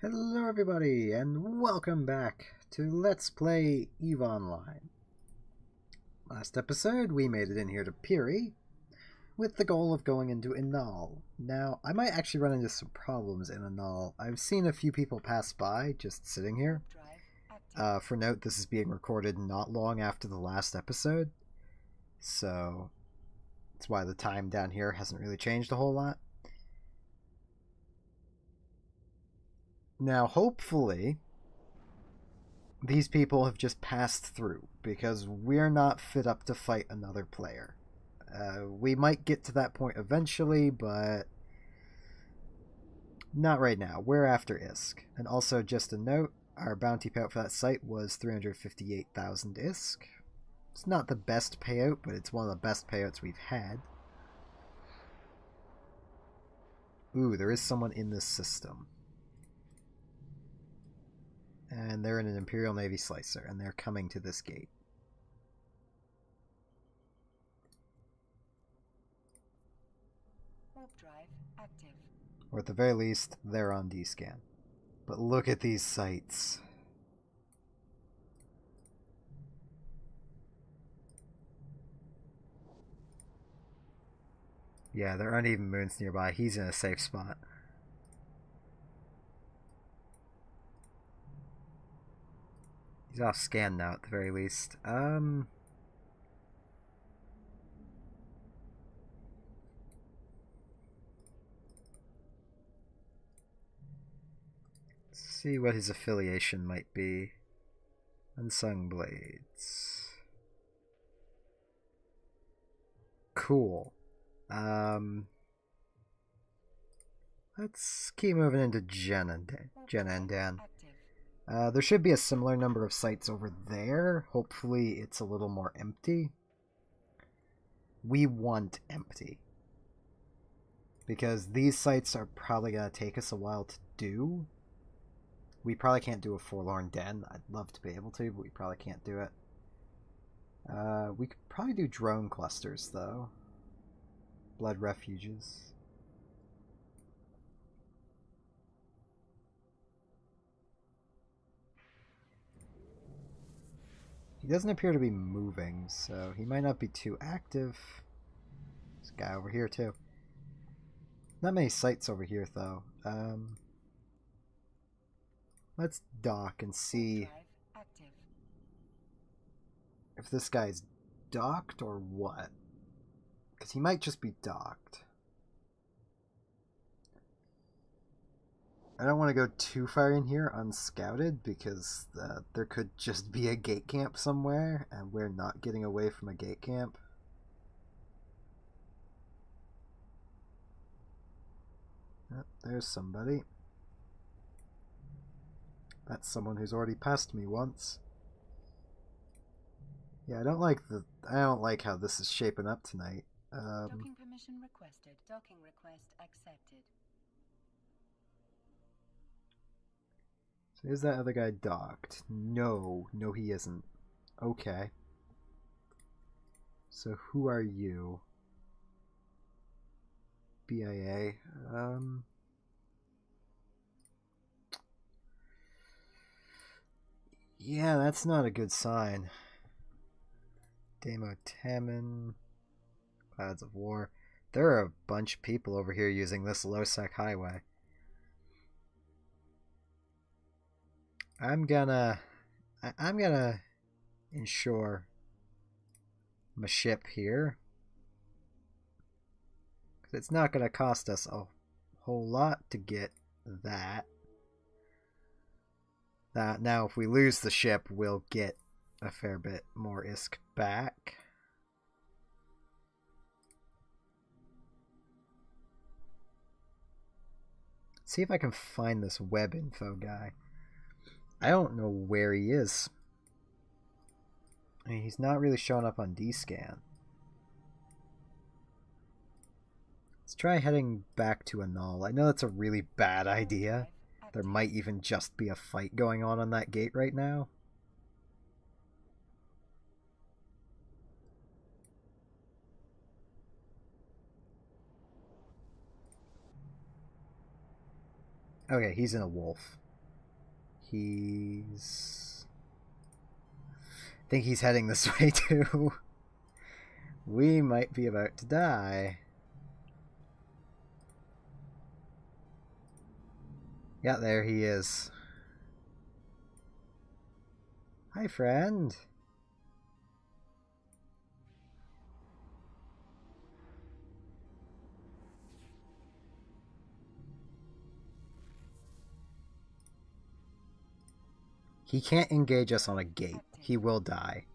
Hello everybody, and welcome back to Let's Play EVE Online. Last episode, we made it in here to Piri, with the goal of going into Inal. Now, I might actually run into some problems in Inal. I've seen a few people pass by, just sitting here. For note, this is being recorded not long after the last episode, so that's why the time down here hasn't really changed a whole lot. Now, hopefully, these people have just passed through, because we're not fit up to fight another player. We might get to that point eventually, but not right now. We're after ISK. And also, just a note, our bounty payout for that site was 358,000 ISK. It's not the best payout, but it's one of the best payouts we've had. Ooh, there is someone in this system. And they're in an Imperial Navy Slicer, and they're coming to this gate. Warp drive active. Or at the very least, they're on D-scan. But look at these sites. Yeah, there aren't even moons nearby. He's in a safe spot. He's off scan now, at the very least. Let's see what his affiliation might be. Unsung Blades. Cool. Let's keep moving into Jen and Dan. There should be a similar number of sites over there. Hopefully it's a little more empty. We want empty. Because these sites are probably going to take us a while to do. We probably can't do a Forlorn Den. I'd love to be able to, but we probably can't do it. We could probably do drone clusters, though. Blood refuges. He doesn't appear to be moving, so he might not be too active. This guy over here, too. Not many sites over here, though. Let's dock and see if this guy's docked or what. Because he might just be docked. I don't want to go too far in here unscouted, because there could just be a gate camp somewhere, and we're not getting away from a gate camp. Oh, there's somebody. That's someone who's already passed me once. Yeah, I don't like how this is shaping up tonight. Docking permission requested. Docking request accepted. So is that other guy docked? No, he isn't. Okay. So who are you? BIA. Yeah, that's not a good sign. Demo Tamin. Clouds of War. There are a bunch of people over here using this low-sec highway. I'm gonna ensure my ship here, because it's not gonna cost us a whole lot to get that. Now, if we lose the ship, we'll get a fair bit more ISK back. See if I can find this web info guy. I don't know where he is. I mean, he's not really showing up on D-scan. Let's try heading back to Anal. I know that's a really bad idea. There might even just be a fight going on that gate right now. Okay, he's in a wolf. He's... I think he's heading this way too. We might be about to die. Yeah, there he is. Hi, friend. He can't engage us on a gate. He will die.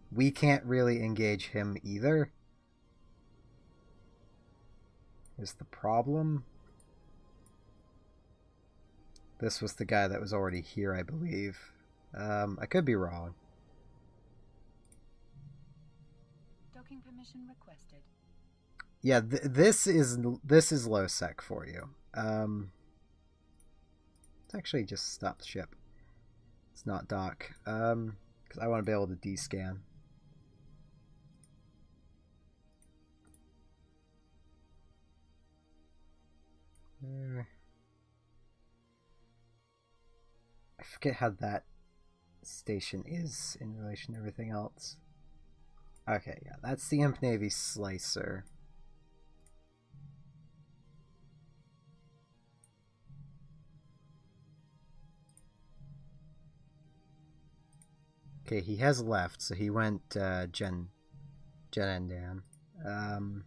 We can't really engage him either. Is the problem. This was the guy that was already here, I believe. I could be wrong. Docking permission requested. Yeah, this is low sec for you. Let's actually just stop the ship. It's not dock. Because I want to be able to descan. I forget how that station is in relation to everything else. Okay, yeah, that's the Imp Navy Slicer. Okay, he has left, so he went Jen and Dan. I'm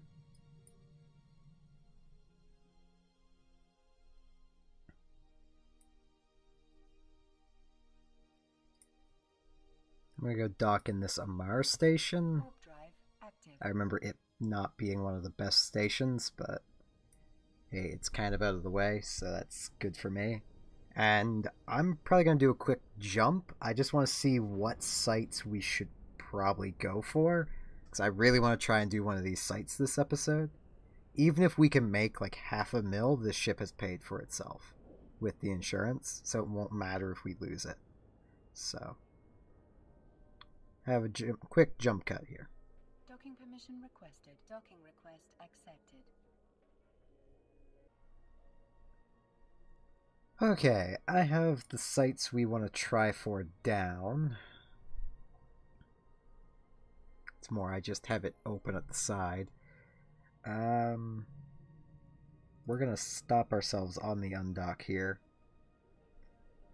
gonna go dock in this Amar station. Warp drive active. I remember it not being one of the best stations, but hey, it's kind of out of the way, so that's good for me. And I'm probably going to do a quick jump. I just want to see what sites we should probably go for, because I really want to try and do one of these sites this episode. Even if we can make like $500,000, this ship has paid for itself with the insurance, so it won't matter if we lose it. So, have a quick jump cut here. Docking permission requested. Docking request accepted. Okay, I have the sites we want to try for down. It's more, I just have it open at the side. We're gonna stop ourselves on the undock here.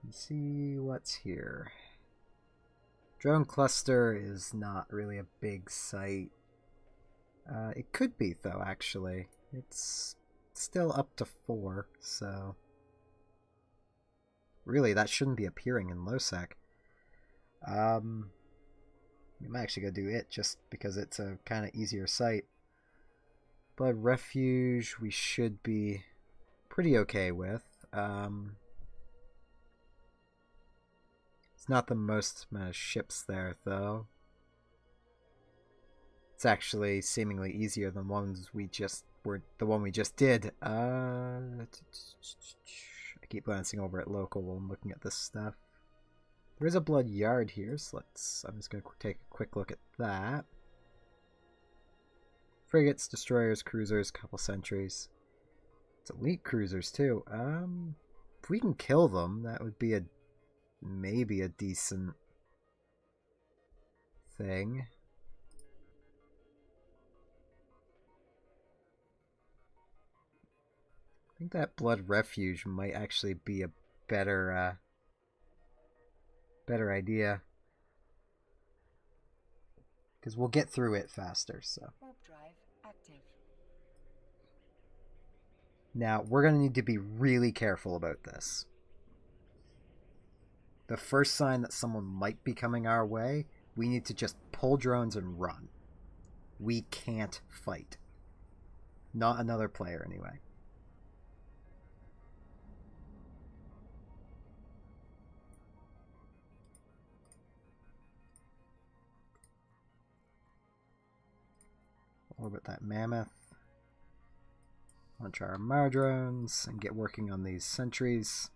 And see what's here. Drone cluster is not really a big site. It could be though, actually. It's still up to 4, so... Really, that shouldn't be appearing in lowsec. We might actually go do it just because it's a kind of easier site. Blood Refuge we should be pretty okay with. It's not the most amount of ships there though. It's actually seemingly easier than ones we just did. I keep glancing over at local while I'm looking at this stuff. There is a blood yard here, so I'm just going to take a quick look at that. Frigates, destroyers, cruisers, couple sentries. It's elite cruisers too. If we can kill them, that would be maybe a decent thing. I think that Blood Refuge might actually be a better idea. Because we'll get through it faster, so. Warp drive active. Now, we're going to need to be really careful about this. The first sign that someone might be coming our way, we need to just pull drones and run. We can't fight. Not another player, anyway. Orbit that mammoth. Launch our Mar drones and get working on these sentries.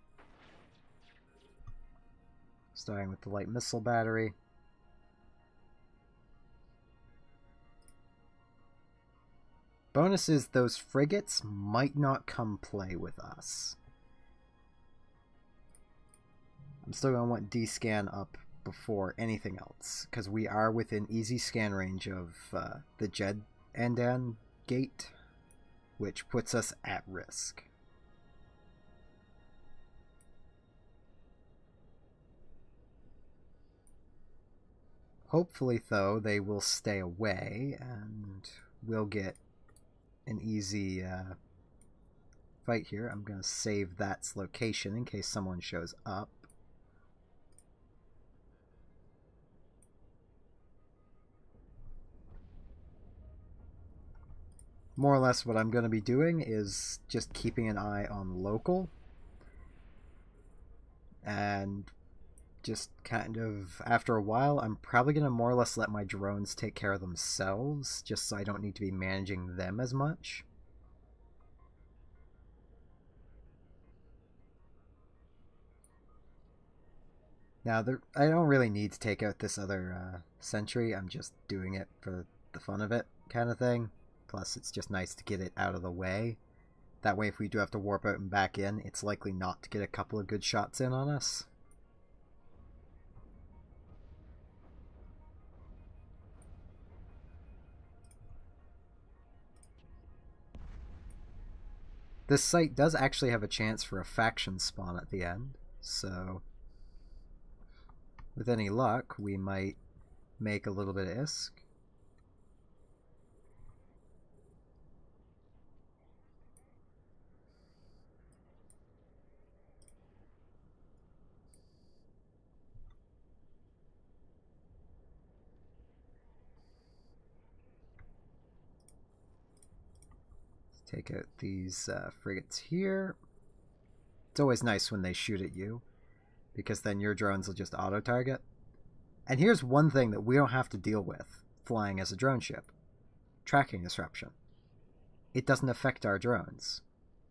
Starting with the light missile battery. Bonus is those frigates might not come play with us. I'm still going to want D-scan up before anything else, because we are within easy scan range of the Jed Andan gate, which puts us at risk. Hopefully, though, they will stay away, and we'll get an easy fight here. I'm going to save that's location in case someone shows up. More or less what I'm going to be doing is just keeping an eye on local and just kind of, after a while, I'm probably going to more or less let my drones take care of themselves, just so I don't need to be managing them as much. Now, I don't really need to take out this other sentry. I'm just doing it for the fun of it, kind of thing. Plus, it's just nice to get it out of the way. That way, if we do have to warp out and back in, it's likely not to get a couple of good shots in on us. This site does actually have a chance for a faction spawn at the end, so with any luck, we might make a little bit of ISK. Take out these frigates here. It's always nice when they shoot at you, because then your drones will just auto-target. And here's one thing that we don't have to deal with flying as a drone ship. Tracking disruption. It doesn't affect our drones.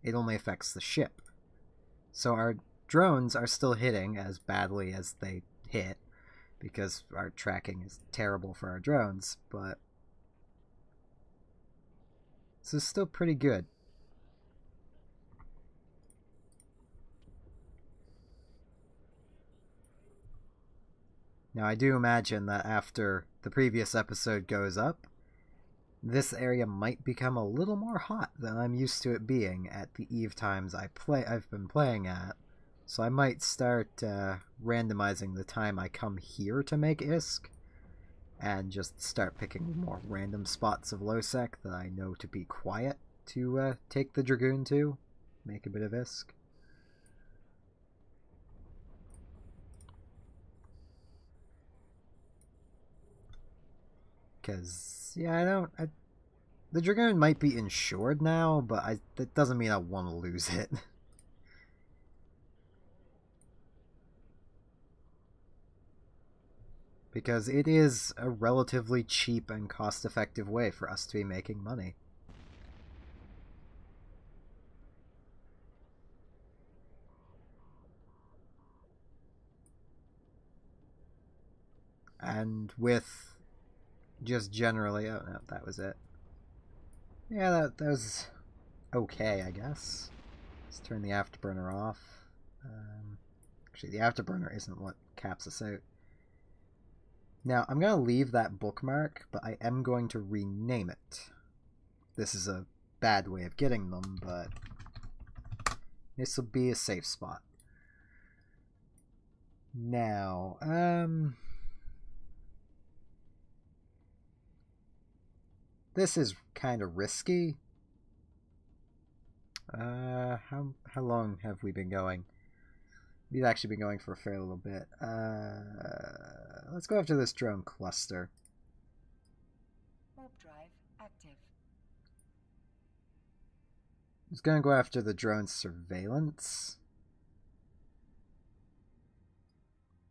It only affects the ship. So our drones are still hitting as badly as they hit, because our tracking is terrible for our drones, but this is still pretty good. Now, I do imagine that after the previous episode goes up, this area might become a little more hot than I'm used to it being at the eve times I've been playing at. So I might start randomizing the time I come here to make ISK, and just start picking more random spots of low sec that I know to be quiet to take the Dragoon to, make a bit of ISK. Because, yeah, the Dragoon might be insured now, but that doesn't mean I want to lose it. Because it is a relatively cheap and cost-effective way for us to be making money. And with just generally... Oh, no, that was it. Yeah, that was okay, I guess. Let's turn the afterburner off. Actually, the afterburner isn't what caps us out. Now, I'm going to leave that bookmark, but I am going to rename it. This is a bad way of getting them, but this will be a safe spot. Now, this is kind of risky. How long have we been going? We've actually been going for a fair little bit. Let's go after this drone cluster. Warp drive active. I'm just gonna go after the drone surveillance.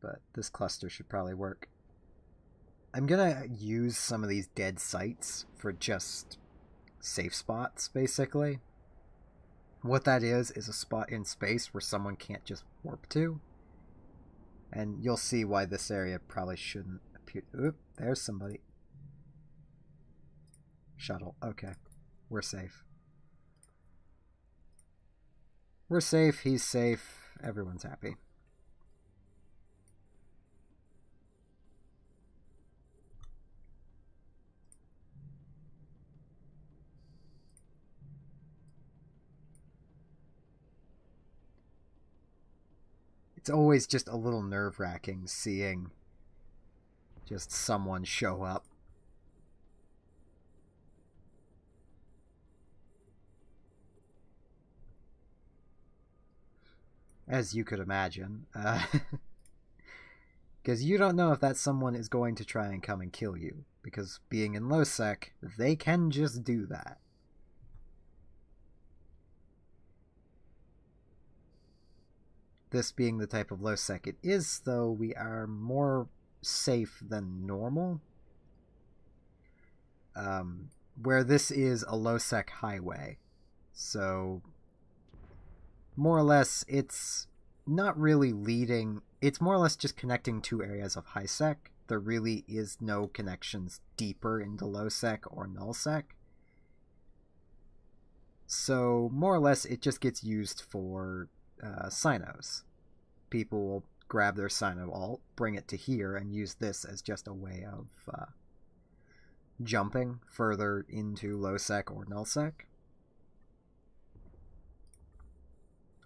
But this cluster should probably work. I'm gonna use some of these dead sites for just safe spots, basically. What that is a spot in space where someone can't just warp to. And you'll see why this area probably shouldn't appear. Oop, there's somebody. Shuttle. Okay. We're safe. We're safe, he's safe, everyone's happy. It's always just a little nerve-wracking seeing just someone show up. As you could imagine. Because you don't know if that someone is going to try and come and kill you. Because being in low sec, they can just do that. This being the type of low sec it is, though, we are more safe than normal. Where this is a low sec highway. So, more or less, it's not really leading. It's more or less just connecting two areas of high sec. There really is no connections deeper into low sec or null sec. So, more or less, it just gets used for Sinos. People will grab their Sino alt, bring it to here, and use this as just a way of jumping further into low sec or null sec.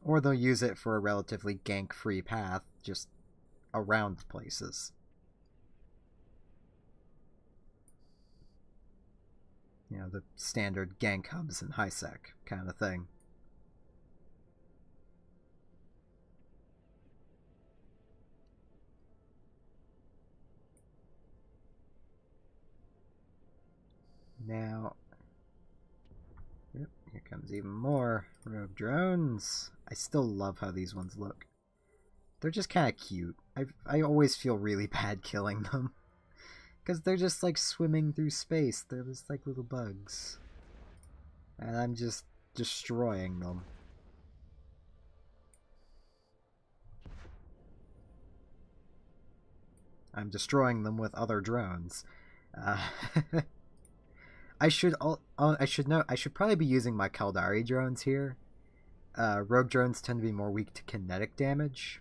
Or they'll use it for a relatively gank-free path, just around places. You know, the standard gank hubs in high sec kind of thing. Now, yep, here comes even more rogue drones. I still love how these ones look. They're just kind of cute. I always feel really bad killing them. Because they're just like swimming through space. They're just like little bugs. And I'm just destroying them. I'm destroying them with other drones. I should note, I should probably be using my Caldari drones here. Rogue drones tend to be more weak to kinetic damage.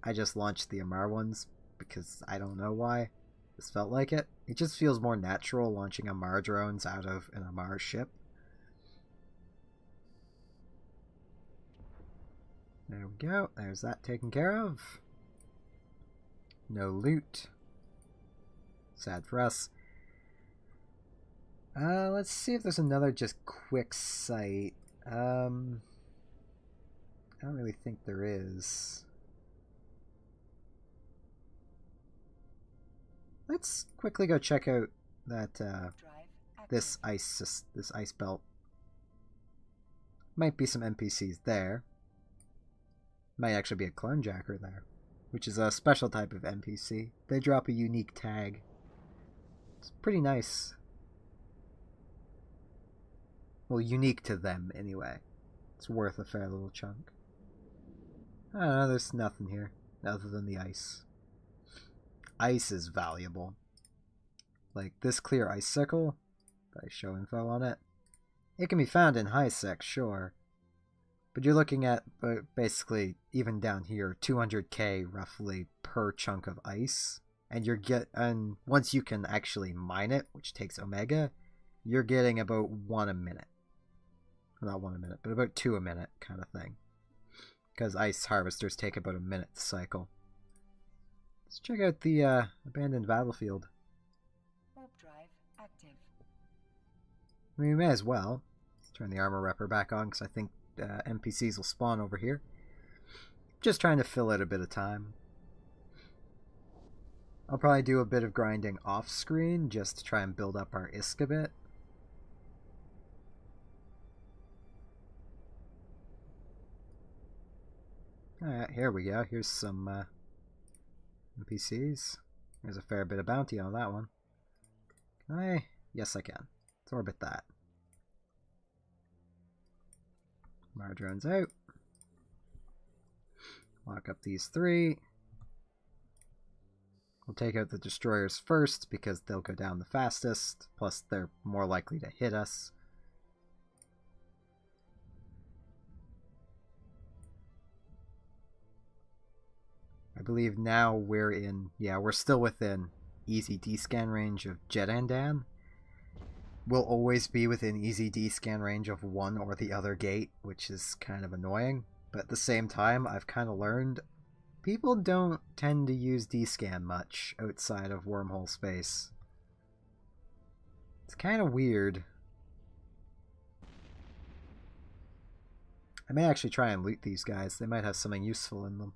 I just launched the Amar ones because I don't know why. This felt like it. It just feels more natural launching Amar drones out of an Amar ship. There we go. There's that taken care of. No loot. Sad for us. Let's see if there's another just quick site. I don't really think there is. Let's quickly go check out that this ice belt. Might be some NPCs there. Might actually be a clone jacker there, which is a special type of NPC. They drop a unique tag. It's pretty nice. Well, unique to them anyway. It's worth a fair little chunk. I don't know, there's nothing here other than the ice. Ice is valuable. Like this clear icicle, if I show info on it, it can be found in high sec, sure. But you're looking at basically, even down here, 200k roughly per chunk of ice. And once you can actually mine it, which takes Omega, you're getting about 1 a minute. Well, not 1 a minute, but about 2 a minute kind of thing. Because ice harvesters take about a minute to cycle. Let's check out the abandoned battlefield. Warp drive active. I mean, we may as well. Let's turn the armor repper back on because I think NPCs will spawn over here. Just trying to fill out a bit of time. I'll probably do a bit of grinding off screen just to try and build up our ISK a bit. Alright, here we go. Here's some NPCs. There's a fair bit of bounty on that one. Can I? Yes, I can. Let's orbit that. Our drones out. Lock up these 3. We'll take out the destroyers first because they'll go down the fastest. Plus, they're more likely to hit us. I believe now we're in... Yeah, we're still within easy D-scan range of Jetandan. We'll always be within easy D-scan range of one or the other gate, which is kind of annoying. But at the same time, I've kind of learned people don't tend to use D-scan much outside of wormhole space. It's kind of weird. I may actually try and loot these guys. They might have something useful in them.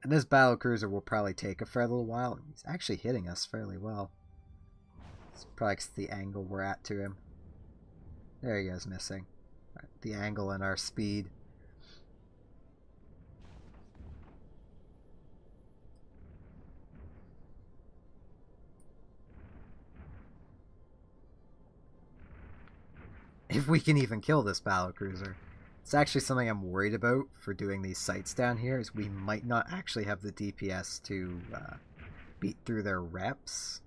And this battlecruiser will probably take a fair little while. He's actually hitting us fairly well. It's probably the angle we're at to him. There he goes, missing. Right, the angle and our speed. If we can even kill this battlecruiser. It's actually something I'm worried about for doing these sites down here, is we might not actually have the DPS to beat through their reps.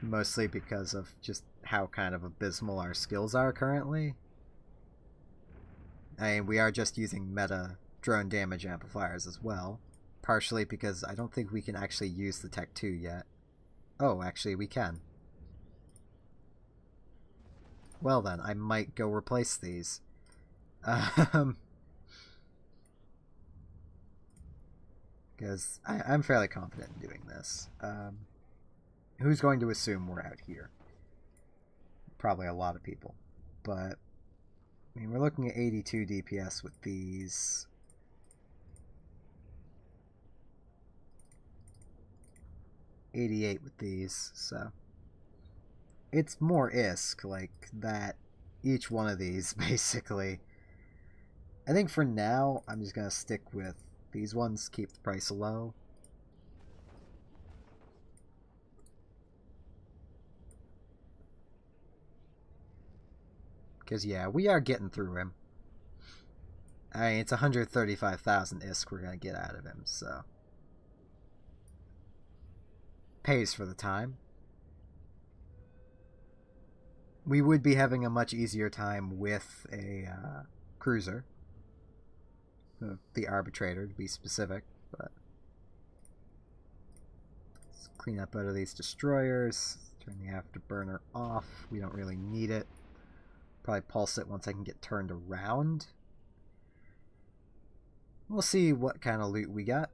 Mostly because of just how kind of abysmal our skills are currently. I mean, we are just using meta drone damage amplifiers as well. Partially because I don't think we can actually use the Tech 2 yet. Oh, actually we can. Well then, I might go replace these. Because I'm fairly confident in doing this. Who's going to assume we're out here? Probably a lot of people. But, I mean, we're looking at 82 DPS with these. $88 with these, so it's more ISK, like that, each one of these, basically. I think for now, I'm just going to stick with these ones, keep the price low. Because, yeah, we are getting through him. I mean, it's 135,000 ISK we're going to get out of him, so. Pays for the time. We would be having a much easier time with a cruiser. The arbitrator, to be specific. But let's clean up out of these destroyers. Turn the afterburner off. We don't really need it. Probably pulse it once I can get turned around. We'll see what kind of loot we got.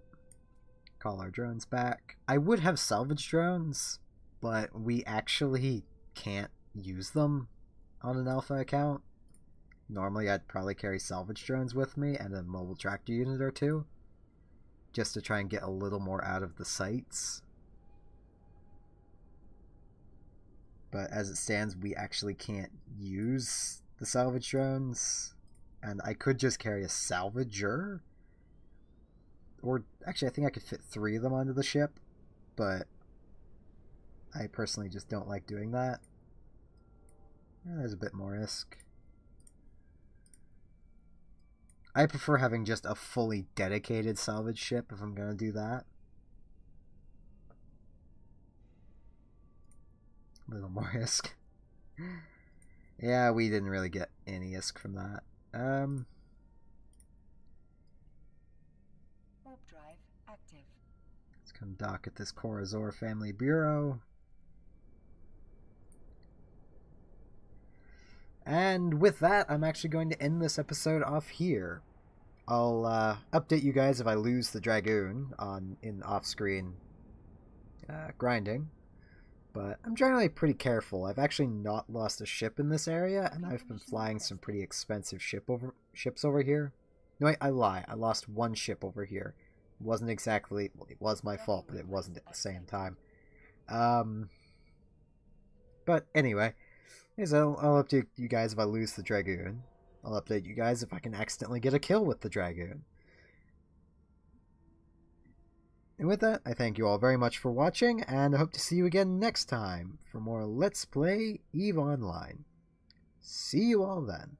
Call our drones back. I would have salvage drones, but we actually can't use them on an alpha account. Normally I'd probably carry salvage drones with me and a mobile tractor unit or two, just to try and get a little more out of the sites. But as it stands, we actually can't use the salvage drones, and I could just carry a salvager. Or, actually, I think I could fit 3 of them onto the ship, but I personally just don't like doing that. There's a bit more ISK. I prefer having just a fully dedicated salvage ship if I'm going to do that. A little more ISK. Yeah, we didn't really get any ISK from that. Warp drive active. Let's come dock at this Corazor Family Bureau. And with that, I'm actually going to end this episode off here. I'll update you guys if I lose the Dragoon in off-screen grinding. But I'm generally pretty careful. I've actually not lost a ship in this area, and I've been flying some pretty expensive ships over here. No, I lie. I lost 1 ship over here. It wasn't exactly... Well, it was my fault, but it wasn't at the same time. But anyway, I'll update you guys if I lose the Dragoon. I'll update you guys if I can accidentally get a kill with the Dragoon. And with that, I thank you all very much for watching, and I hope to see you again next time for more Let's Play EVE Online. See you all then.